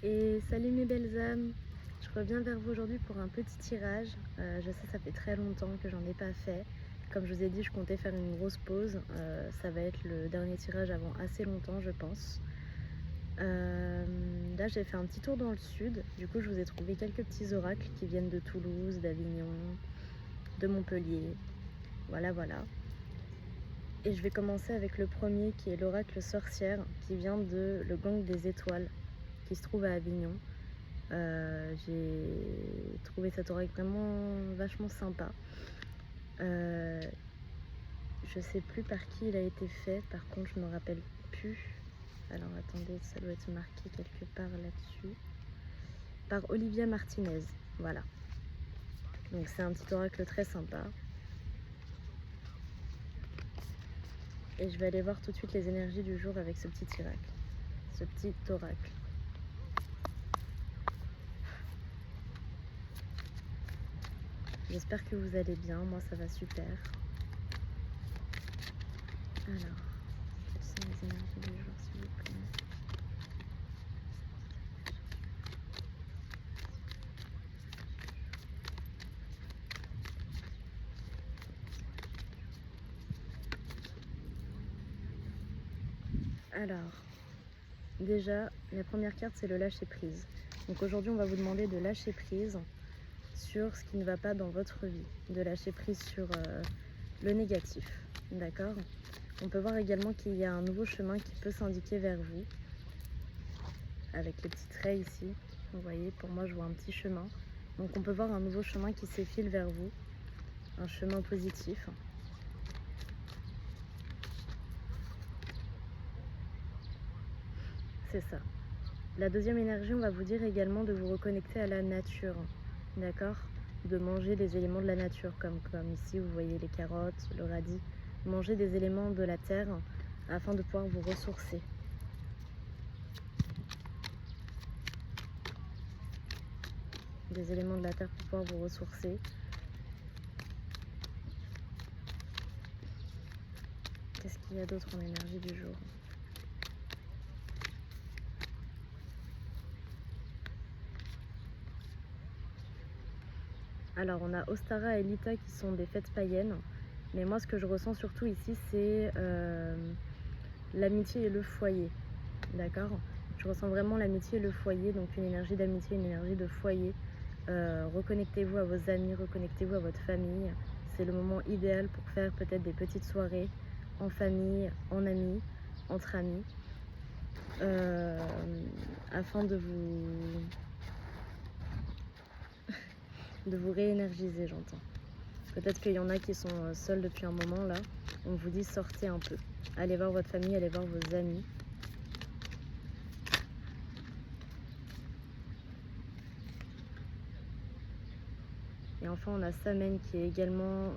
Et salut mes belles âmes, je reviens vers vous aujourd'hui pour un petit tirage. Je sais ça fait très longtemps que j'en ai pas fait. Comme je vous ai dit, je comptais faire une grosse pause. Ça va être le dernier tirage avant assez longtemps je pense. Là j'ai fait un petit tour dans le sud. Du coup je vous ai trouvé quelques petits oracles qui viennent de Toulouse, d'Avignon, de Montpellier. Voilà. Et je vais commencer avec le premier qui est l'oracle sorcière qui vient de le gang des étoiles qui se trouve à Avignon. J'ai trouvé cet oracle vraiment vachement sympa. Je sais plus par qui il a été fait, par contre je me rappelle plus. Alors attendez, ça doit être marqué quelque part là-dessus. Par Olivia Martinez, voilà. Donc c'est un petit oracle très sympa. Et je vais aller voir tout de suite les énergies du jour avec ce petit oracle. J'espère que vous allez bien, moi ça va super. Alors, quelles sont les énergies du jour s'il vous plaît? Alors, déjà, la première carte c'est le lâcher prise. Donc aujourd'hui on va vous demander de lâcher prise sur ce qui ne va pas dans votre vie, de lâcher prise sur le négatif, d'accord? On peut voir également qu'il y a un nouveau chemin qui peut s'indiquer vers vous, avec les petits traits ici, vous voyez, pour moi je vois un petit chemin. Donc on peut voir un nouveau chemin qui s'effile vers vous, un chemin positif. C'est ça. La deuxième énergie, on va vous dire également de vous reconnecter à la nature, d'accord? De manger des éléments de la nature, comme ici vous voyez les carottes, le radis. Manger des éléments de la terre afin de pouvoir vous ressourcer. Des éléments de la terre pour pouvoir vous ressourcer. Qu'est-ce qu'il y a d'autre en énergie du jour? Alors on a Ostara et Lita qui sont des fêtes païennes, mais moi ce que je ressens surtout ici c'est l'amitié et le foyer, d'accord? Je ressens vraiment l'amitié et le foyer, donc une énergie d'amitié, une énergie de foyer. Reconnectez-vous à vos amis, reconnectez-vous à votre famille. C'est le moment idéal pour faire peut-être des petites soirées en famille, en amis, entre amis, afin de vous réénergiser, j'entends. Peut-être qu'il y en a qui sont seuls depuis un moment là. On vous dit sortez un peu. Allez voir votre famille, allez voir vos amis. Et enfin on a Samen qui est également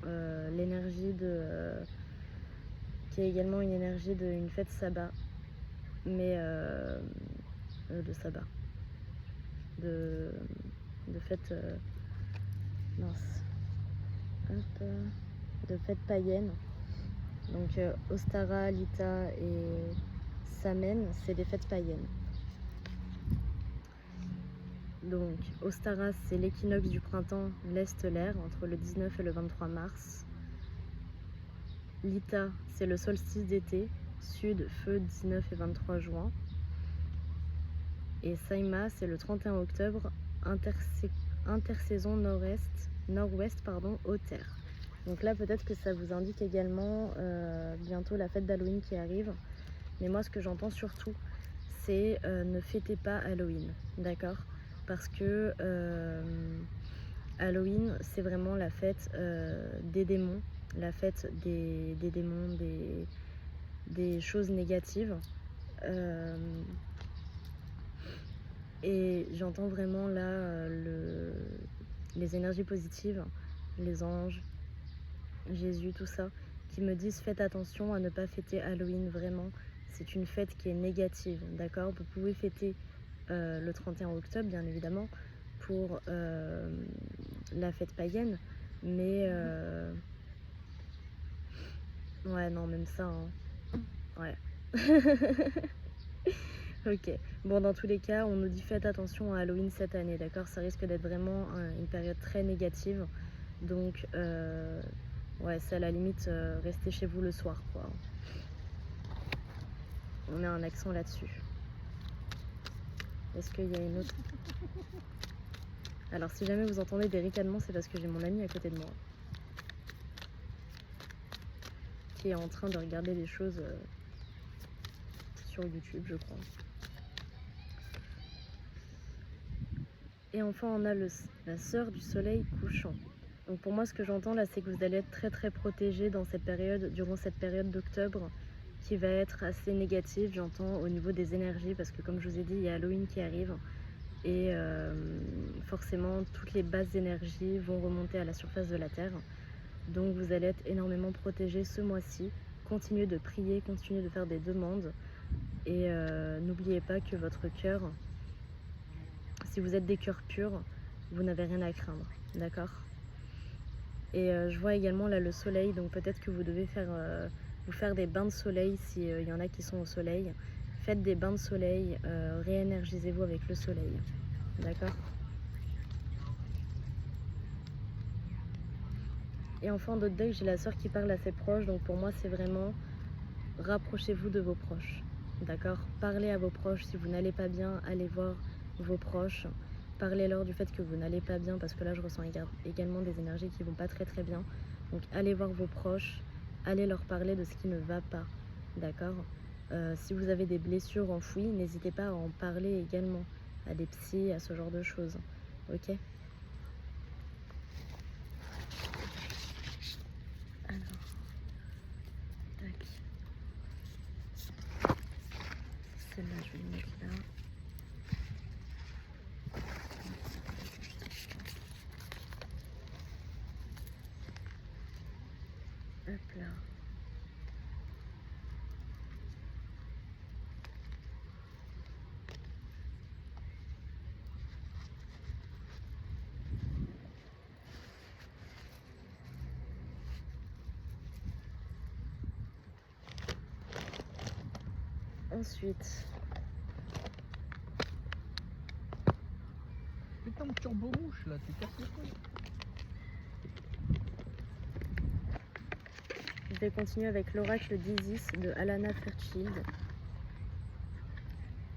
l'énergie de... qui est également une énergie d'une fête sabbat. Mais de sabbat. De fête... mince. Hop, de fête païenne. Donc Ostara, Lita et Samen, c'est des fêtes païennes. Donc Ostara, c'est l'équinoxe du printemps, l'est stellaire, entre le 19 et le 23 mars. Lita, c'est le solstice d'été, sud, feu, 19 et 23 juin. Et Saima, c'est le 31 octobre, intersaison nord-ouest, au terre. Donc là, peut-être que ça vous indique également bientôt la fête d'Halloween qui arrive. Mais moi, ce que j'entends surtout, c'est ne fêtez pas Halloween, d'accord? Parce que Halloween, c'est vraiment la fête des démons, la fête des démons, des choses négatives. Et j'entends vraiment là les énergies positives, les anges, Jésus, tout ça, qui me disent faites attention à ne pas fêter Halloween, vraiment. C'est une fête qui est négative, d'accord? Vous pouvez fêter le 31 octobre, bien évidemment, pour la fête païenne, mais ouais, non, même ça, hein. Ouais. Ok. Bon, dans tous les cas, on nous dit faites attention à Halloween cette année, d'accord? Ça risque d'être vraiment une période très négative. Donc, ouais, c'est à la limite, restez chez vous le soir, quoi. On met un accent là-dessus. Est-ce qu'il y a une autre? Alors, si jamais vous entendez des ricanements, c'est parce que j'ai mon ami à côté de moi qui est en train de regarder des choses sur YouTube, je crois. Et enfin, on a la sœur du soleil couchant. Donc pour moi, ce que j'entends là, c'est que vous allez être très très protégés dans cette période, durant cette période d'octobre, qui va être assez négative, j'entends, au niveau des énergies, parce que comme je vous ai dit, il y a Halloween qui arrive, et forcément, toutes les basses énergies vont remonter à la surface de la Terre. Donc vous allez être énormément protégés ce mois-ci. Continuez de prier, continuez de faire des demandes, et n'oubliez pas que votre cœur, si vous êtes des cœurs purs, vous n'avez rien à craindre, d'accord? Et je vois également là le soleil, donc peut-être que vous devez vous faire des bains de soleil s'il y en a qui sont au soleil. Faites des bains de soleil, réénergisez-vous avec le soleil, d'accord? Et enfin, d'autres decks, j'ai la sœur qui parle à ses proches, donc pour moi c'est vraiment rapprochez-vous de vos proches, d'accord? Parlez à vos proches, si vous n'allez pas bien, allez voir vos proches. Parlez-leur du fait que vous n'allez pas bien, parce que là je ressens également des énergies qui vont pas très très bien. Donc allez voir vos proches, allez leur parler de ce qui ne va pas, d'accord? Si vous avez des blessures enfouies, n'hésitez pas à en parler également à des psys, à ce genre de choses, ok? Alors, tac. Celle-là, je vais la mettre là. Hop là. Ensuite, Putain, turbo mouche là, tu casses les couilles. je vais continuer avec l'oracle d'Isis de Alana Fairchild.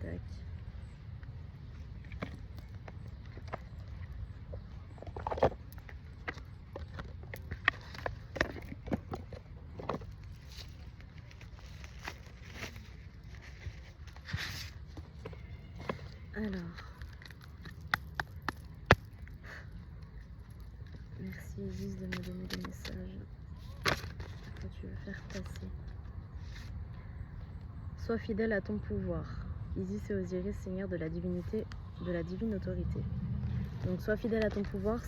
Tac. Alors, merci Isis de me donner des messages que tu veux faire passer. Sois fidèle à ton pouvoir. Isis et Osiris, seigneur de la divinité, de la divine autorité. Donc sois fidèle à ton pouvoir.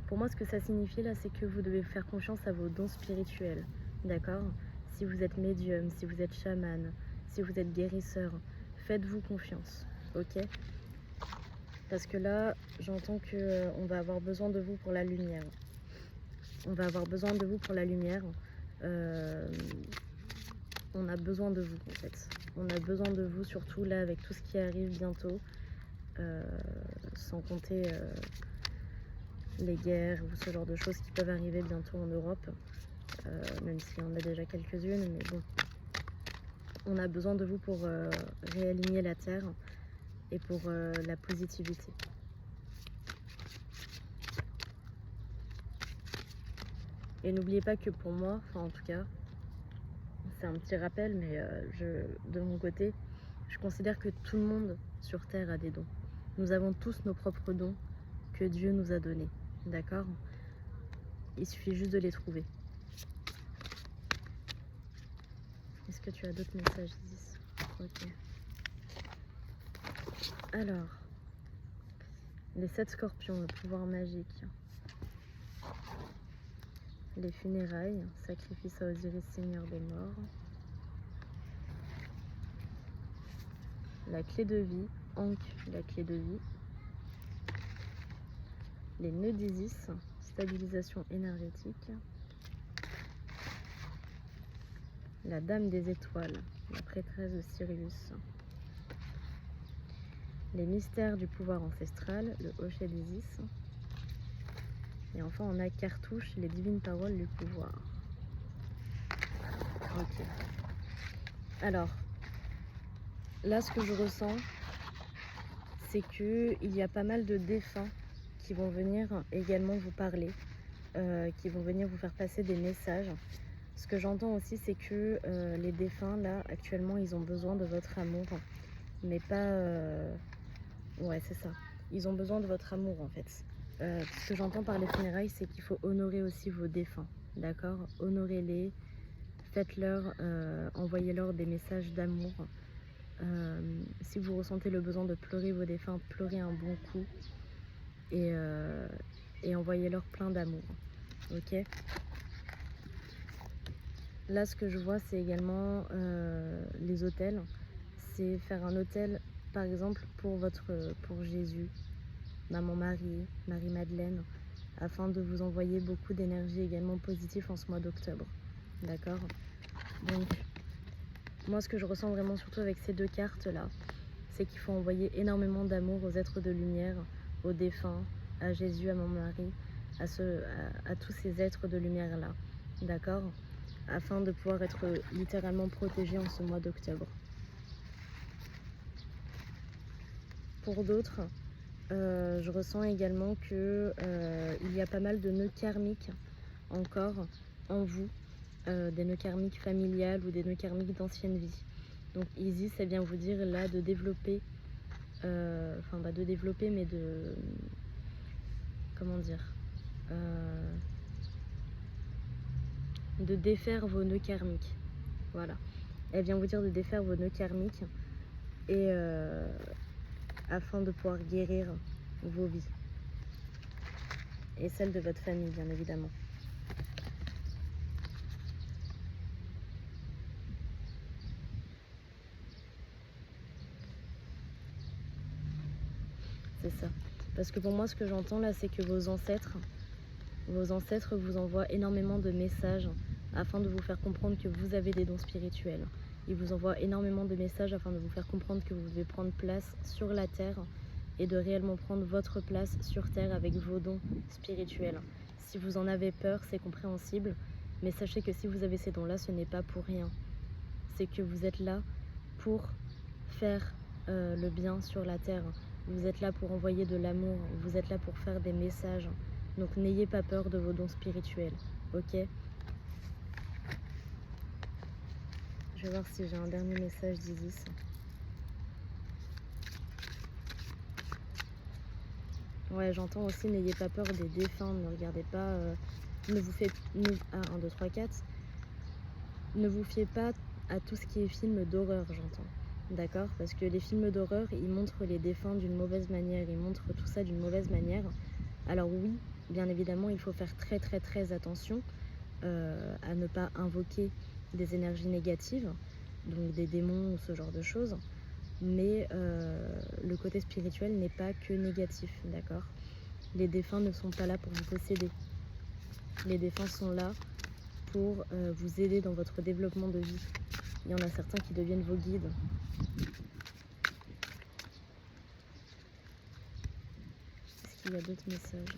Pour moi, ce que ça signifie là, c'est que vous devez faire confiance à vos dons spirituels, d'accord? Si vous êtes médium, si vous êtes chaman, si vous êtes guérisseur, faites-vous confiance, ok? Parce que là, j'entends que on va avoir besoin de vous pour la lumière. On va avoir besoin de vous pour la lumière. On a besoin de vous en fait. On a besoin de vous surtout là avec tout ce qui arrive bientôt. Sans compter les guerres ou ce genre de choses qui peuvent arriver bientôt en Europe. Même s'il y en a déjà quelques-unes, mais bon. On a besoin de vous pour réaligner la Terre et pour la positivité. Et n'oubliez pas que pour moi, enfin en tout cas, c'est un petit rappel, mais de mon côté, je considère que tout le monde sur Terre a des dons. Nous avons tous nos propres dons que Dieu nous a donnés, d'accord? Il suffit juste de les trouver. Est-ce que tu as d'autres messages, Isis? Ok. Alors, les 7 scorpions, le pouvoir magique. Les funérailles, sacrifice à Osiris, seigneur des morts. La clé de vie, Ankh, la clé de vie. Les nœuds d'Isis, stabilisation énergétique. La dame des étoiles, la prêtresse de Sirius. les mystères du pouvoir ancestral, le hochet d'Isis. Et enfin, on a cartouche, les divines paroles du pouvoir. Ok. Alors, là, ce que je ressens, c'est qu'il y a pas mal de défunts qui vont venir également vous parler, qui vont venir vous faire passer des messages. Ce que j'entends aussi, c'est que les défunts, là, actuellement, ils ont besoin de votre amour, mais pas... Ouais, c'est ça. Ils ont besoin de votre amour, en fait. Ce que j'entends par les funérailles, c'est qu'il faut honorer aussi vos défunts, d'accord? Honorez-les, faites-leur, envoyez-leur des messages d'amour. Si vous ressentez le besoin de pleurer vos défunts, pleurez un bon coup et envoyez-leur plein d'amour, ok? Là, ce que je vois, c'est également les autels. C'est faire un autel, par exemple, pour Jésus, Maman Marie, Marie-Madeleine, afin de vous envoyer beaucoup d'énergie également positive en ce mois d'octobre. D'accord? Donc, moi, ce que je ressens vraiment surtout avec ces deux cartes-là, c'est qu'il faut envoyer énormément d'amour aux êtres de lumière, aux défunts, à Jésus, à Maman Marie, à tous ces êtres de lumière-là. D'accord? Afin de pouvoir être littéralement protégé en ce mois d'octobre. Pour d'autres, je ressens également que il y a pas mal de nœuds karmiques encore en vous, des nœuds karmiques familiales ou des nœuds karmiques d'ancienne vie. Donc Isis, ça vient vous dire là de développer, de développer, mais de, comment dire, de défaire vos nœuds karmiques. Voilà. Elle vient vous dire de défaire vos nœuds karmiques et afin de pouvoir guérir vos vies et celles de votre famille, bien évidemment. C'est ça. Parce que pour moi, ce que j'entends là, c'est que vos ancêtres vous envoient énormément de messages afin de vous faire comprendre que vous avez des dons spirituels. Ils vous envoient énormément de messages afin de vous faire comprendre que vous devez prendre place sur la terre et de réellement prendre votre place sur terre avec vos dons spirituels. Si vous en avez peur, c'est compréhensible, mais sachez que si vous avez ces dons-là, ce n'est pas pour rien. C'est que vous êtes là pour faire le bien sur la terre. Vous êtes là pour envoyer de l'amour, vous êtes là pour faire des messages. Donc n'ayez pas peur de vos dons spirituels, ok? Je vais voir si j'ai un dernier message d'Isis. Ouais, j'entends aussi, n'ayez pas peur des défunts, ne regardez pas, ne vous fiez, 1, 2, 3, 4. Ne vous fiez pas à tout ce qui est film d'horreur, j'entends. D'accord? Parce que les films d'horreur, ils montrent les défunts d'une mauvaise manière, ils montrent tout ça d'une mauvaise manière. Alors oui, bien évidemment, il faut faire très très très attention à ne pas invoquer des énergies négatives, donc des démons ou ce genre de choses. Mais le côté spirituel n'est pas que négatif, d'accord? Les défunts ne sont pas là pour vous posséder. Les défunts sont là pour vous aider dans votre développement de vie. Il y en a certains qui deviennent vos guides. Est-ce qu'il y a d'autres messages?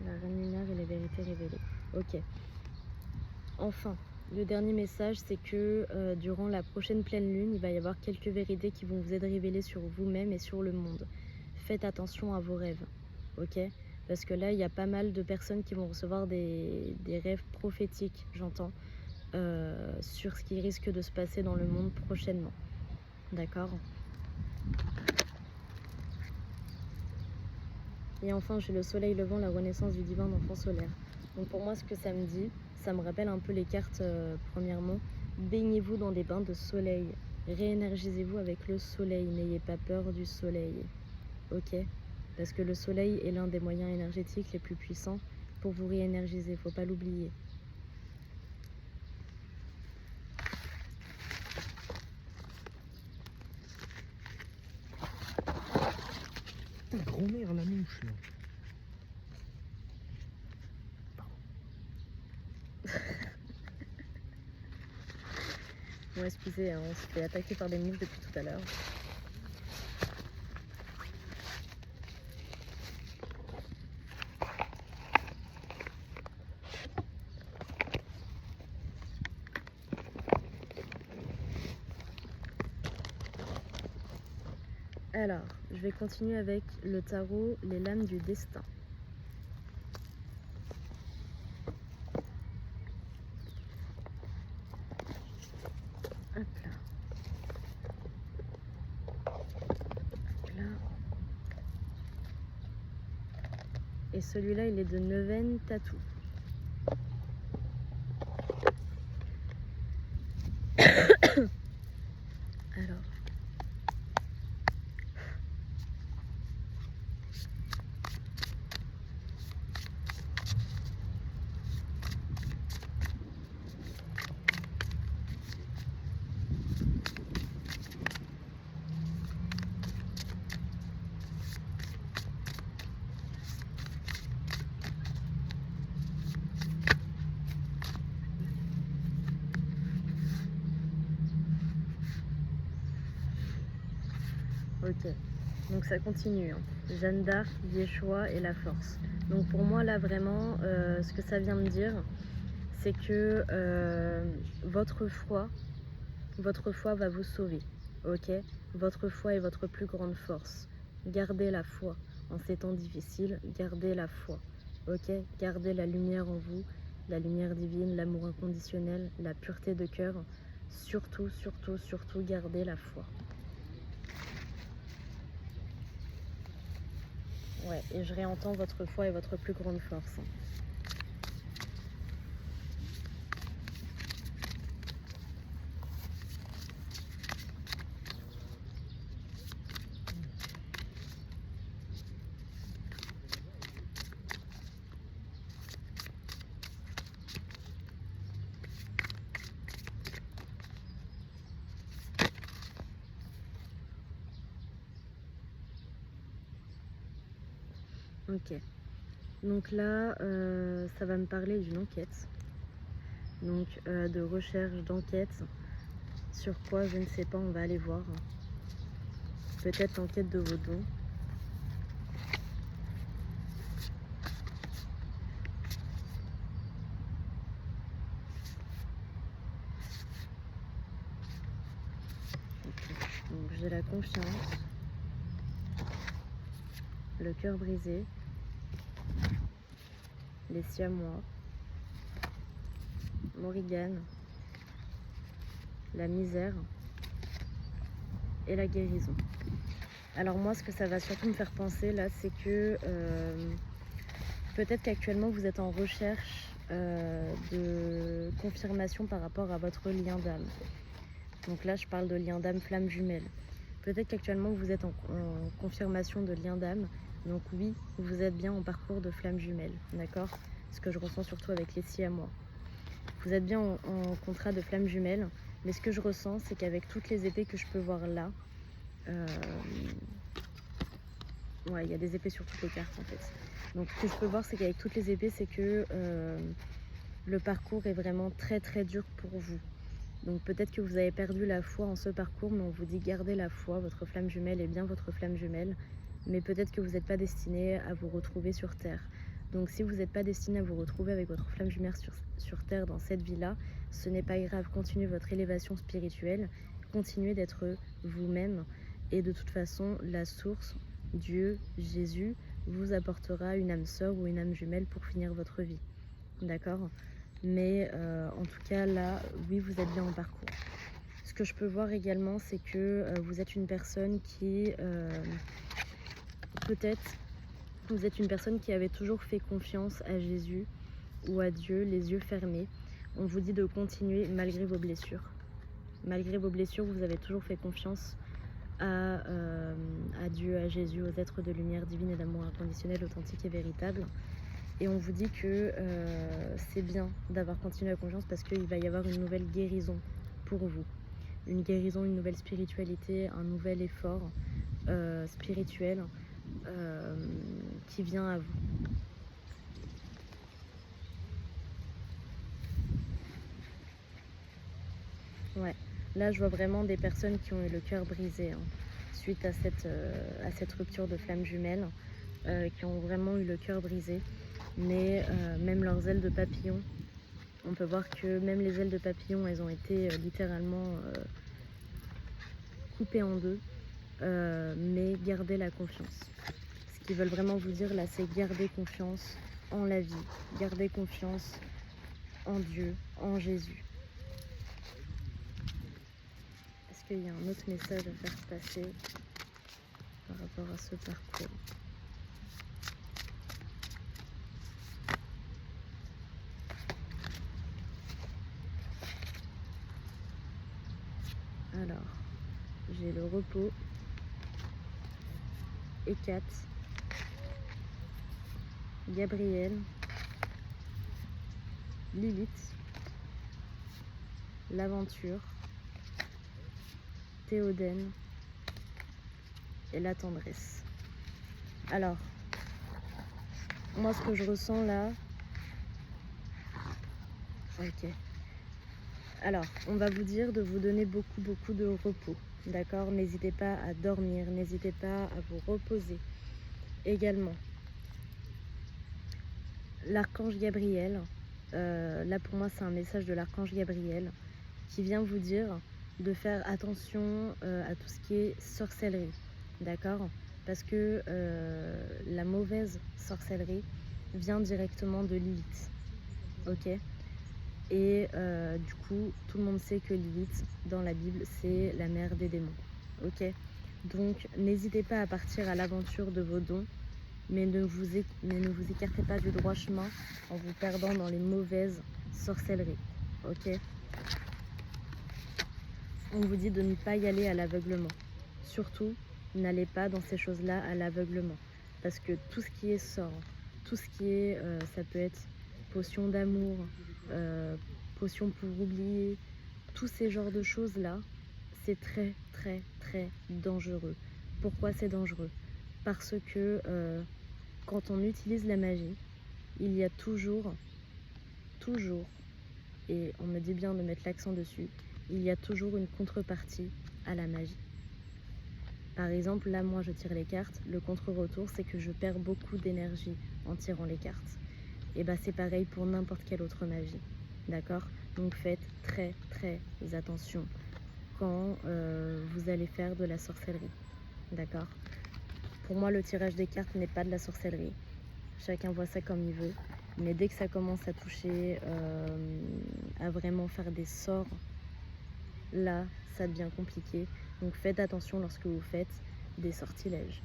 La reine lunaire et les vérités révélées. Ok. Enfin, le dernier message, c'est que durant la prochaine pleine lune, il va y avoir quelques vérités qui vont vous être révélées sur vous-même et sur le monde. Faites attention à vos rêves, ok? Parce que là, il y a pas mal de personnes qui vont recevoir des rêves prophétiques, j'entends, sur ce qui risque de se passer dans le monde prochainement. D'accord? Et enfin, j'ai le soleil levant, la renaissance du divin enfant solaire. Donc pour moi, ce que ça me dit, ça me rappelle un peu les cartes, premièrement. Baignez-vous dans des bains de soleil. Réénergisez-vous avec le soleil. N'ayez pas peur du soleil. Ok? Parce que le soleil est l'un des moyens énergétiques les plus puissants pour vous réénergiser. Faut pas l'oublier. Grand-mère, la mouche, là. Bon, excusez, hein, on se fait attaquer par des mouches depuis tout à l'heure. Alors, je vais continuer avec le tarot, les lames du destin. Hop là. Hop là. Et celui-là, il est de Neuvaine Tattoo. Alors. Ok, donc ça continue. Hein. Jeanne d'Arc, Yeshua et la force. Donc pour moi là vraiment, ce que ça vient me dire, c'est que votre foi va vous sauver. Ok, votre foi est votre plus grande force. Gardez la foi en ces temps difficiles. Gardez la foi. Ok, gardez la lumière en vous, la lumière divine, l'amour inconditionnel, la pureté de cœur. Surtout, surtout, surtout, gardez la foi. Ouais, et je réentends votre foi et votre plus grande force. Ok. Donc là, ça va me parler d'une enquête. Donc de recherche, d'enquête. Sur quoi, je ne sais pas, on va aller voir. Peut-être l'enquête de vos dons. Okay. Donc j'ai la confiance. Le cœur brisé. Les siamois. Morrigan. La misère. Et la guérison. Alors moi, ce que ça va surtout me faire penser là, c'est que peut-être qu'actuellement vous êtes en recherche de confirmation par rapport à votre lien d'âme. Donc là, je parle de lien d'âme flamme jumelle. Peut-être qu'actuellement vous êtes en confirmation de lien d'âme. Donc oui, vous êtes bien en parcours de flamme jumelle, d'accord? Ce que je ressens surtout avec les siamois. Vous êtes bien en contrat de flamme jumelle, mais ce que je ressens, c'est qu'avec toutes les épées que je peux voir là, ouais, il y a des épées sur toutes les cartes en fait. Donc ce que je peux voir, c'est qu'avec toutes les épées, c'est que le parcours est vraiment très très dur pour vous. Donc peut-être que vous avez perdu la foi en ce parcours, mais on vous dit gardez la foi, votre flamme jumelle est bien votre flamme jumelle, mais peut-être que vous n'êtes pas destiné à vous retrouver sur Terre. Donc si vous n'êtes pas destiné à vous retrouver avec votre flamme jumelle sur Terre dans cette vie-là, ce n'est pas grave, continuez votre élévation spirituelle, continuez d'être vous-même, et de toute façon, la source, Dieu, Jésus, vous apportera une âme sœur ou une âme jumelle pour finir votre vie. D'accord ? Mais en tout cas, là, oui, vous êtes bien en parcours. Ce que je peux voir également, c'est que vous êtes une personne qui, peut-être, vous êtes une personne qui avait toujours fait confiance à Jésus ou à Dieu, les yeux fermés. On vous dit de continuer malgré vos blessures. Malgré vos blessures, vous avez toujours fait confiance à Dieu, à Jésus, aux êtres de lumière divine et d'amour inconditionnel, authentique et véritable. Et on vous dit que c'est bien d'avoir continué la confiance parce qu'il va y avoir une nouvelle guérison pour vous. Une guérison, une nouvelle spiritualité, un nouvel effort spirituel qui vient à vous. Ouais, Là, je vois vraiment des personnes qui ont eu le cœur brisé hein, suite à cette rupture de flamme jumelle, qui ont vraiment eu le cœur brisé. Mais même leurs ailes de papillon, on peut voir que même les ailes de papillon, elles ont été littéralement coupées en deux. Mais gardez la confiance. Ce qu'ils veulent vraiment vous dire là, c'est garder confiance en la vie, garder confiance en Dieu, en Jésus. Est-ce qu'il y a un autre message à faire passer par rapport à ce parcours? Alors, j'ai le repos, Hécate, Gabriel, Lilith, l'aventure, Théodène et la tendresse. Alors, moi ce que je ressens là, ok. Alors, on va vous dire de vous donner beaucoup de repos, d'accord? N'hésitez pas à dormir, n'hésitez pas à vous reposer. Également, l'archange Gabriel, là pour moi c'est un message de l'archange Gabriel qui vient vous dire de faire attention à tout ce qui est sorcellerie, d'accord? Parce que la mauvaise sorcellerie vient directement de Lilith, ok? Et du coup, tout le monde sait que Lilith, dans la Bible, c'est la mère des démons, ok? Donc, n'hésitez pas à partir à l'aventure de vos dons, mais ne vous écartez pas du droit chemin en vous perdant dans les mauvaises sorcelleries, ok? On vous dit de ne pas y aller à l'aveuglement. Surtout, n'allez pas dans ces choses-là à l'aveuglement. Parce que tout ce qui est sort, tout ce qui est, ça peut être potion d'amour, potion pour oublier, tous ces genres de choses-là, c'est très dangereux. Pourquoi c'est dangereux? Parce que quand on utilise la magie, il y a toujours, et on me dit bien de mettre l'accent dessus, il y a toujours une contrepartie à la magie. Par exemple, là, moi, je tire les cartes. Le contre-retour, c'est que je perds beaucoup d'énergie en tirant les cartes. Et bah, c'est pareil pour n'importe quelle autre magie. D'accord? Donc, faites très attention quand vous allez faire de la sorcellerie. D'accord? Pour moi, le tirage des cartes n'est pas de la sorcellerie. Chacun voit ça comme il veut. Mais dès que ça commence à toucher, à vraiment faire des sorts, là, ça devient compliqué. Donc faites attention lorsque vous faites des sortilèges.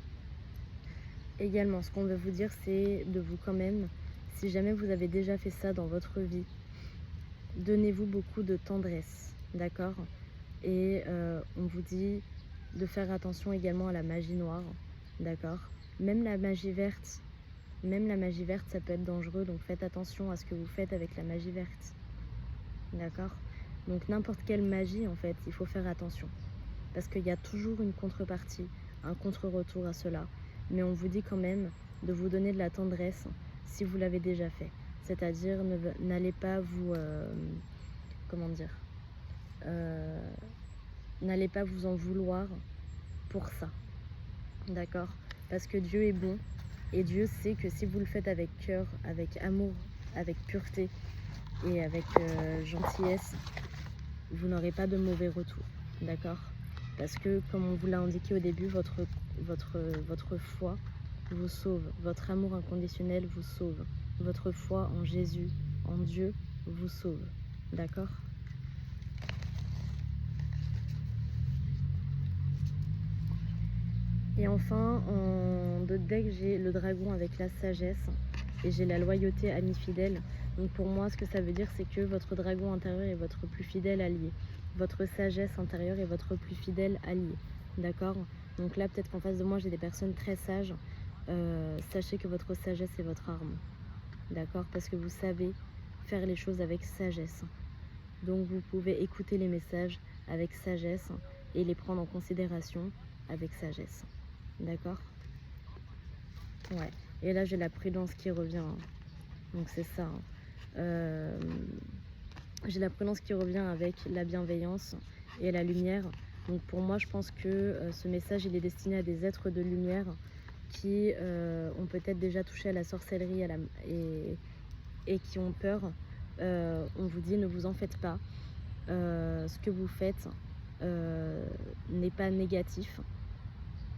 Également, ce qu'on veut vous dire, c'est de vous quand même, si jamais vous avez déjà fait ça dans votre vie, donnez-vous beaucoup de tendresse, d'accord? Et on vous dit de faire attention également à la magie noire, d'accord? Même la magie verte, ça peut être dangereux, donc faites attention à ce que vous faites avec la magie verte, d'accord? Donc n'importe quelle magie, en fait, il faut faire attention. Parce qu'il y a toujours une contrepartie, un contre-retour à cela. Mais on vous dit quand même de vous donner de la tendresse si vous l'avez déjà fait. C'est-à-dire, n'allez pas vous... comment dire n'allez pas vous en vouloir pour ça. D'accord? Parce que Dieu est bon. Et Dieu sait que si vous le faites avec cœur, avec amour, avec pureté et avec gentillesse, vous n'aurez pas de mauvais retour. D'accord? Parce que, comme on vous l'a indiqué au début, votre foi vous sauve. Votre amour inconditionnel vous sauve. Votre foi en Jésus, en Dieu, vous sauve. D'accord? Et enfin, en deux decks, j'ai le dragon avec la sagesse et j'ai la loyauté amie fidèle. Donc pour moi, ce que ça veut dire, c'est que votre dragon intérieur est votre plus fidèle allié. Votre sagesse intérieure est votre plus fidèle allié. D'accord? Donc là, peut-être qu'en face de moi, j'ai des personnes très sages. Sachez que votre sagesse est votre arme. D'accord? Parce que vous savez faire les choses avec sagesse. Donc vous pouvez écouter les messages avec sagesse et les prendre en considération avec sagesse. D'accord? Ouais. Et là, j'ai la prudence qui revient. Donc c'est ça. J'ai la prudence qui revient avec la bienveillance et la lumière. Donc pour moi, je pense que ce message, il est destiné à des êtres de lumière qui ont peut-être déjà touché à la sorcellerie et qui ont peur. On vous dit, ne vous en faites pas. Ce que vous faites n'est pas négatif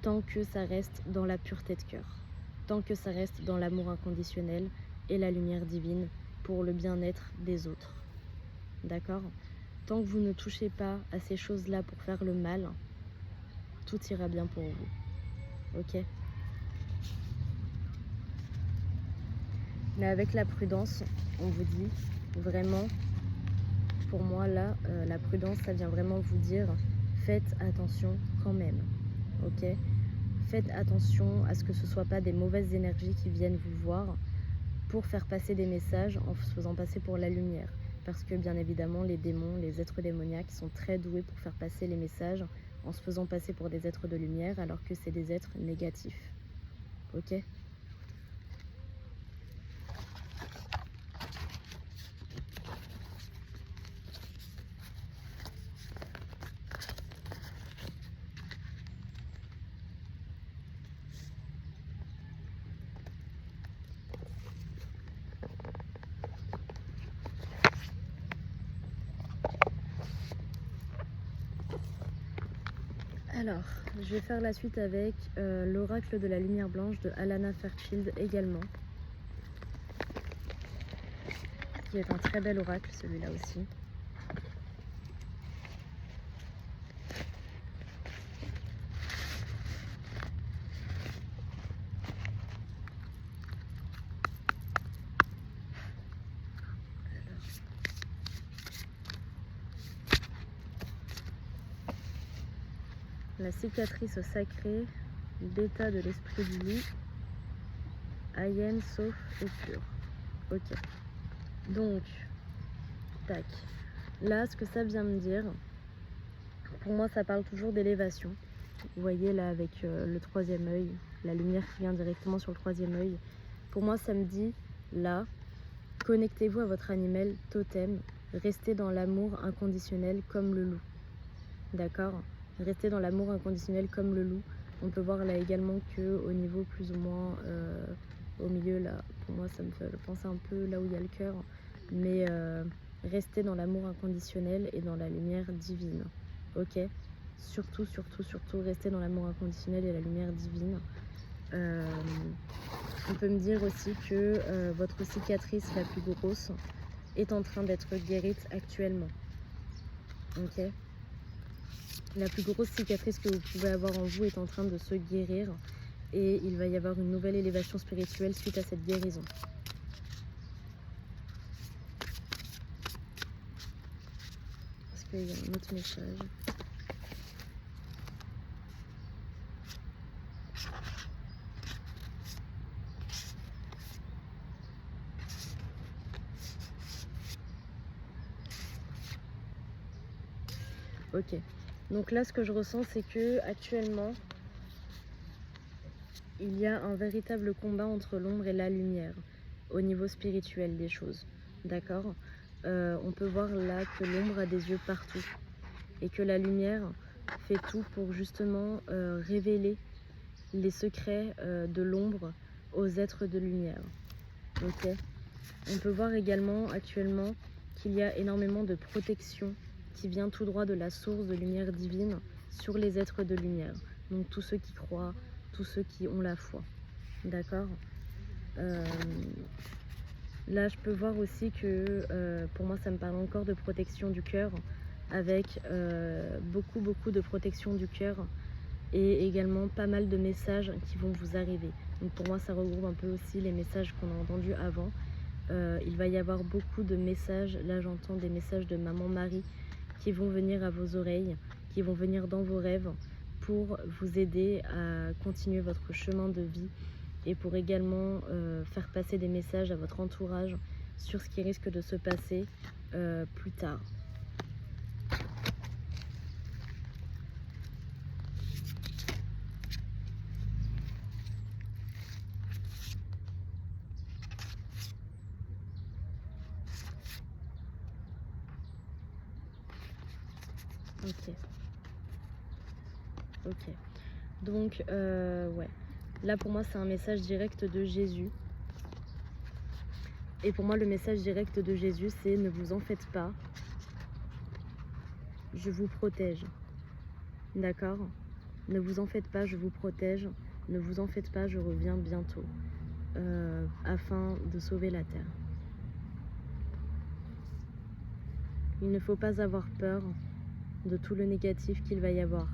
tant que ça reste dans la pureté de cœur, tant que ça reste dans l'amour inconditionnel et la lumière divine pour le bien-être des autres. D'accord? Tant que vous ne touchez pas à ces choses-là pour faire le mal, tout ira bien pour vous. Ok? Mais avec la prudence, on vous dit vraiment, pour moi là, la prudence, ça vient vraiment vous dire, faites attention quand même. Ok? Faites attention à ce que ce ne soit pas des mauvaises énergies qui viennent vous voir pour faire passer des messages en se faisant passer pour la lumière. Parce que bien évidemment, les démons, les êtres démoniaques sont très doués pour faire passer les messages en se faisant passer pour des êtres de lumière alors que c'est des êtres négatifs. Ok? Alors, je vais faire la suite avec l'oracle de la lumière blanche de Alana Fairchild également, qui est un très bel oracle celui-là aussi. La cicatrice sacrée, l'état de l'esprit du loup, Ayen, sauf et pur. Ok. Donc, tac. Là, ce que ça vient me dire, pour moi, ça parle toujours d'élévation. Vous voyez là avec le troisième œil, la lumière qui vient directement sur le troisième œil. Pour moi, ça me dit, là, connectez-vous à votre animal totem, restez dans l'amour inconditionnel comme le loup. D'accord? Restez dans l'amour inconditionnel comme le loup. On peut voir là également que au niveau plus ou moins au milieu là, pour moi ça me fait penser un peu là où il y a le cœur, mais restez dans l'amour inconditionnel et dans la lumière divine. Ok? Surtout, surtout, surtout, restez dans l'amour inconditionnel et la lumière divine. On peut me dire aussi que votre cicatrice la plus grosse est en train d'être guérite actuellement. Ok? La plus grosse cicatrice que vous pouvez avoir en vous est en train de se guérir et il va y avoir une nouvelle élévation spirituelle suite à cette guérison. Est-ce qu'il y a un autre message? Ok. Donc là, ce que je ressens, c'est que actuellement, il y a un véritable combat entre l'ombre et la lumière au niveau spirituel des choses. D'accord? On peut voir là que l'ombre a des yeux partout et que la lumière fait tout pour justement révéler les secrets de l'ombre aux êtres de lumière. Ok? On peut voir également actuellement qu'il y a énormément de protection qui vient tout droit de la source de lumière divine sur les êtres de lumière. Donc tous ceux qui croient, tous ceux qui ont la foi. D'accord? Là, je peux voir aussi que pour moi, ça me parle encore de protection du cœur, avec beaucoup, beaucoup de protection du cœur et également pas mal de messages qui vont vous arriver. Donc pour moi, ça regroupe un peu aussi les messages qu'on a entendus avant. Il va y avoir beaucoup de messages, là j'entends des messages de Maman Marie qui vont venir à vos oreilles, qui vont venir dans vos rêves pour vous aider à continuer votre chemin de vie et pour également faire passer des messages à votre entourage sur ce qui risque de se passer plus tard. Ok. Ok. Donc, ouais. Là, pour moi, c'est un message direct de Jésus. Et pour moi, le message direct de Jésus, c'est ne vous en faites pas. Je vous protège. D'accord? Ne vous en faites pas, je vous protège. Ne vous en faites pas, je reviens bientôt. Afin de sauver la terre. Il ne faut pas avoir peur de tout le négatif qu'il va y avoir.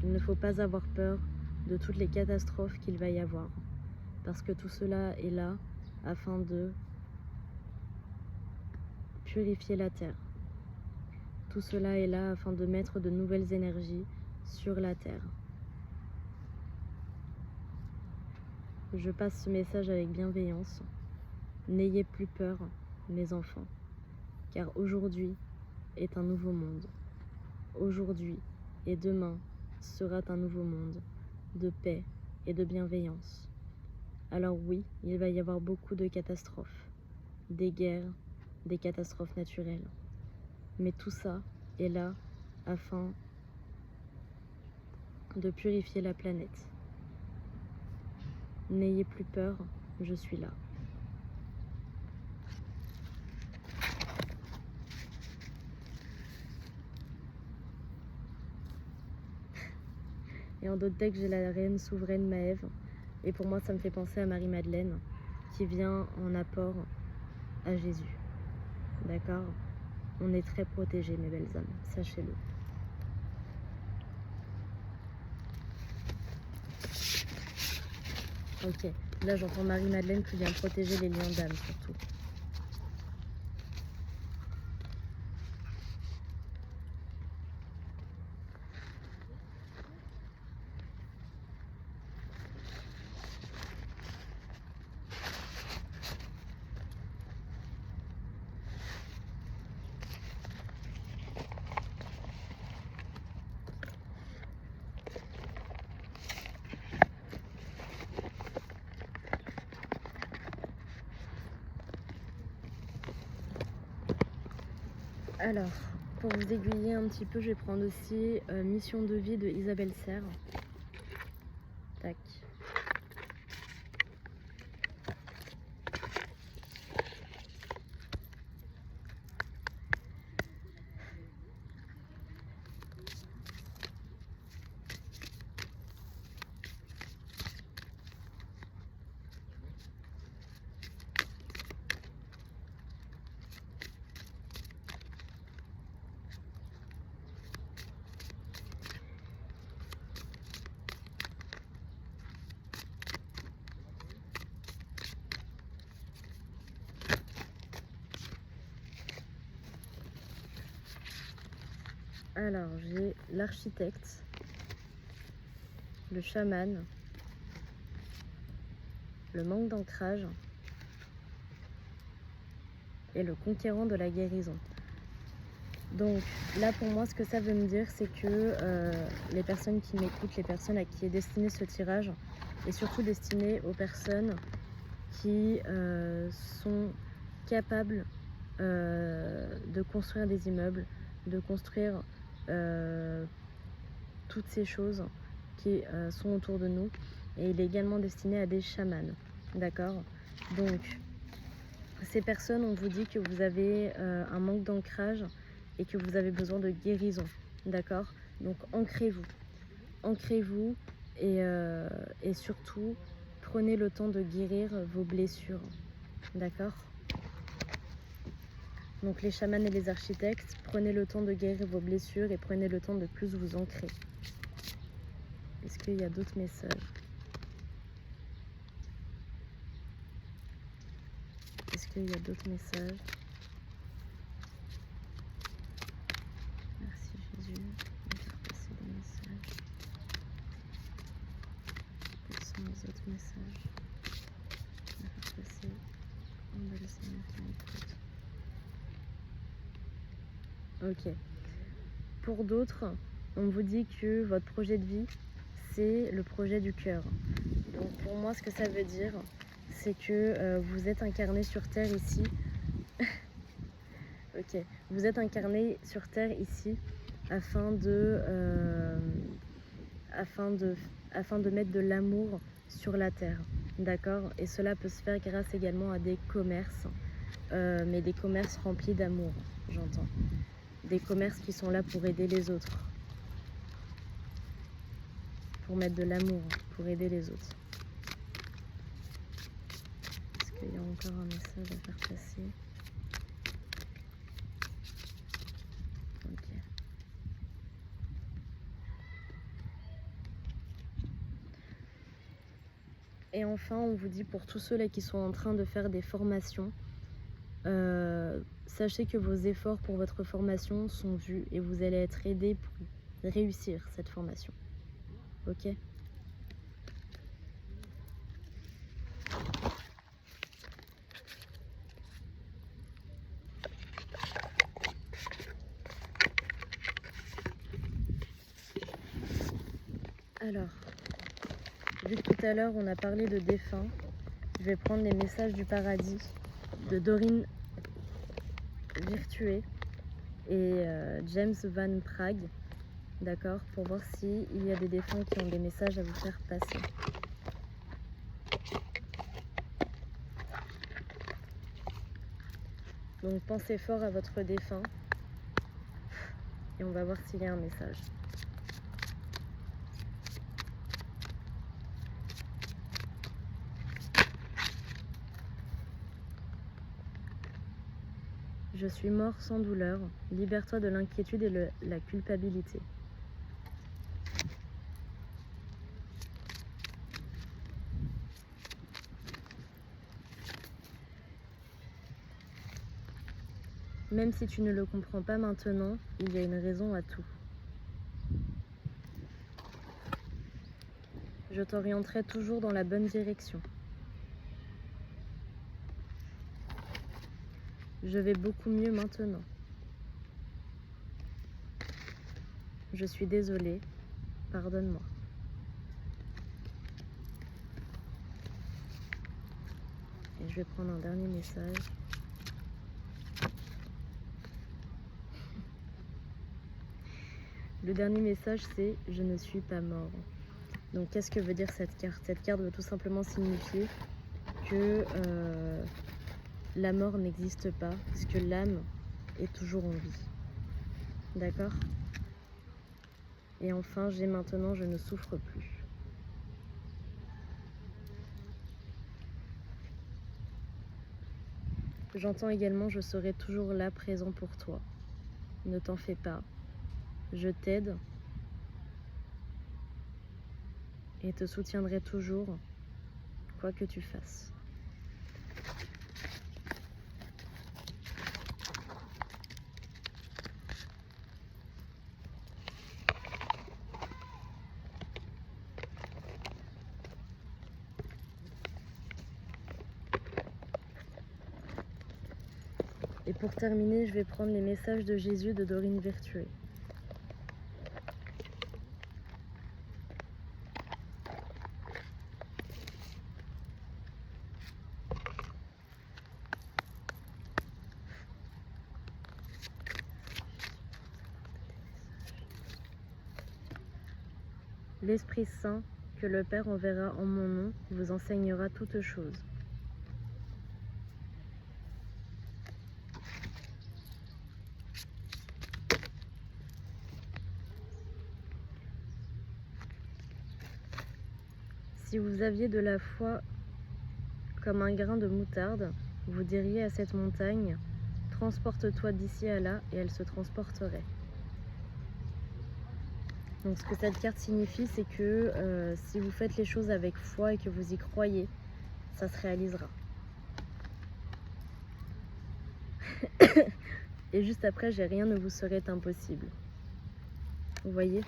Il ne faut pas avoir peur de toutes les catastrophes qu'il va y avoir. Parce que tout cela est là afin de purifier la terre. Tout cela est là afin de mettre de nouvelles énergies sur la terre. Je passe ce message avec bienveillance. N'ayez plus peur, mes enfants, car aujourd'hui est un nouveau monde. Aujourd'hui et demain sera un nouveau monde de paix et de bienveillance. Alors oui, il va y avoir beaucoup de catastrophes, des guerres, des catastrophes naturelles. Mais tout ça est là afin de purifier la planète. N'ayez plus peur, je suis là. Et en d'autres textes, j'ai la reine souveraine Maëve. Et pour moi, ça me fait penser à Marie-Madeleine, qui vient en apport à Jésus. D'accord? On est très protégés, mes belles âmes, sachez-le. Ok, là j'entends Marie-Madeleine qui vient protéger les lions d'âme surtout. Alors, pour vous aiguiller un petit peu, je vais prendre aussi Mission de vie de Isabelle Serre. Tac. Alors, j'ai l'architecte, le chaman, le manque d'ancrage et le conquérant de la guérison. Donc là, pour moi, ce que ça veut me dire, c'est que les personnes qui m'écoutent, les personnes à qui est destiné ce tirage, est surtout destiné aux personnes qui sont capables de construire des immeubles, de construire toutes ces choses qui sont autour de nous. Et il est également destiné à des chamans, d'accord? Donc, ces personnes, on vous dit que vous avez un manque d'ancrage et que vous avez besoin de guérison, d'accord? Donc, ancrez-vous. Ancrez-vous et surtout, prenez le temps de guérir vos blessures, d'accord? Donc les chamans et les architectes, prenez le temps de guérir vos blessures et prenez le temps de plus vous ancrer. Est-ce qu'il y a d'autres messages? Est-ce qu'il y a d'autres messages? Merci Jésus. On va faire passer des messages. Quels sont les autres messages? On va faire passer. On va laisser maintenant écoute. Ok. Pour d'autres, on vous dit que votre projet de vie, c'est le projet du cœur. Donc pour moi, ce que ça veut dire, c'est que vous êtes incarné sur Terre ici. Ok, vous êtes incarné sur Terre ici afin de mettre de l'amour sur la terre, d'accord? Et cela peut se faire grâce également à des commerces, mais des commerces remplis d'amour, j'entends. Des commerces qui sont là pour aider les autres, pour mettre de l'amour, pour aider les autres. Est-ce qu'il y a encore un message à faire passer? Ok. Et enfin, on vous dit pour tous ceux-là qui sont en train de faire des formations, sachez que vos efforts pour votre formation sont vus et vous allez être aidés pour réussir cette formation. Ok? Alors, vu que tout à l'heure on a parlé de défunts, je vais prendre les messages du paradis de Dorine Virtué et James Van Prague, d'accord, pour voir s'il y a des défunts qui ont des messages à vous faire passer. Donc pensez fort à votre défunt et on va voir s'il y a un message. Je suis mort sans douleur, libère-toi de l'inquiétude et la culpabilité. Même si tu ne le comprends pas maintenant, il y a une raison à tout. Je t'orienterai toujours dans la bonne direction. Je vais beaucoup mieux maintenant. Je suis désolée, pardonne-moi. Et je vais prendre un dernier message. Le dernier message, c'est « Je ne suis pas mort ». Donc qu'est-ce que veut dire cette carte? Cette carte veut tout simplement signifier que la mort n'existe pas, puisque l'âme est toujours en vie. D'accord? Et enfin, j'ai maintenant, je ne souffre plus. J'entends également, je serai toujours là, présent pour toi. Ne t'en fais pas. Je t'aide et te soutiendrai toujours, quoi que tu fasses. Et pour terminer, je vais prendre les messages de Jésus de Dorine Virtué. L'Esprit Saint, que le Père enverra en mon nom, vous enseignera toutes choses. Si vous aviez de la foi comme un grain de moutarde, vous diriez à cette montagne, transporte-toi d'ici à là, et elle se transporterait. Donc ce que cette carte signifie, c'est que si vous faites les choses avec foi et que vous y croyez, ça se réalisera. Et juste après, rien ne vous serait impossible. Vous voyez?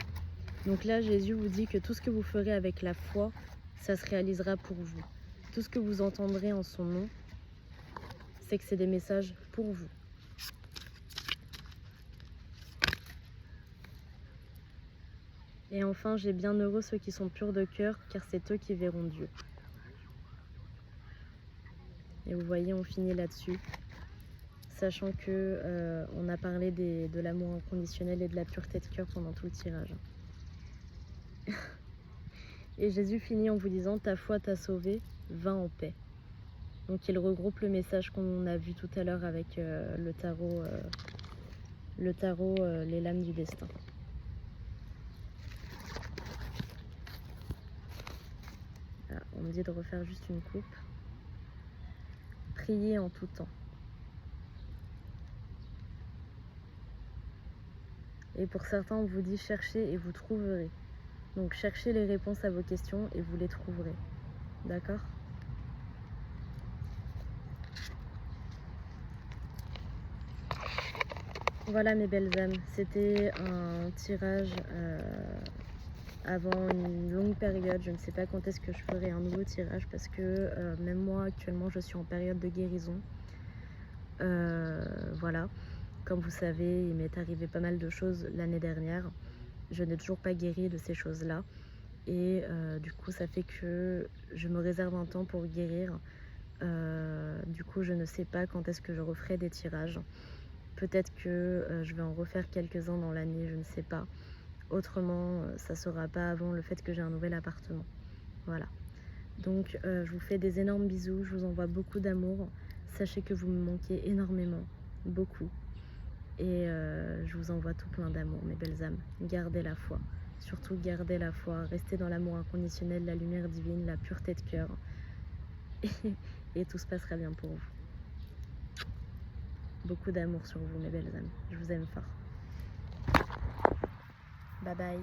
Donc là, Jésus vous dit que tout ce que vous ferez avec la foi, ça se réalisera pour vous. Tout ce que vous entendrez en son nom, c'est que c'est des messages pour vous. Et enfin, j'ai bien heureux ceux qui sont purs de cœur, car c'est eux qui verront Dieu. Et vous voyez, on finit là-dessus. sachant que on a parlé de l'amour inconditionnel et de la pureté de cœur pendant tout le tirage. Et Jésus finit en vous disant « Ta foi t'a sauvé, va en paix ». Donc il regroupe le message qu'on a vu tout à l'heure avec le tarot, les lames du destin. Ah, on me dit de refaire juste une coupe. Priez en tout temps. Et pour certains, on vous dit cherchez et vous trouverez. Donc cherchez les réponses à vos questions et vous les trouverez. D'accord ? Voilà mes belles âmes, c'était un tirage avant une longue période. Je ne sais pas quand est-ce que je ferai un nouveau tirage parce que même moi actuellement je suis en période de guérison. Voilà, comme vous savez, il m'est arrivé pas mal de choses l'année dernière. Je n'ai toujours pas guéri de ces choses-là. Et du coup ça fait que je me réserve un temps pour guérir. Du coup je ne sais pas quand est-ce que je referai des tirages. Peut-être que je vais en refaire quelques-uns dans l'année, je ne sais pas. Autrement, ça ne sera pas avant le fait que j'ai un nouvel appartement. Voilà. Donc je vous fais des énormes bisous, je vous envoie beaucoup d'amour. Sachez que vous me manquez énormément, beaucoup. Et je vous envoie tout plein d'amour, mes belles âmes. Gardez la foi. Surtout gardez la foi. Restez dans l'amour inconditionnel, la lumière divine, la pureté de cœur. Et tout se passera bien pour vous. Beaucoup d'amour sur vous, mes belles âmes. Je vous aime fort. Bye bye.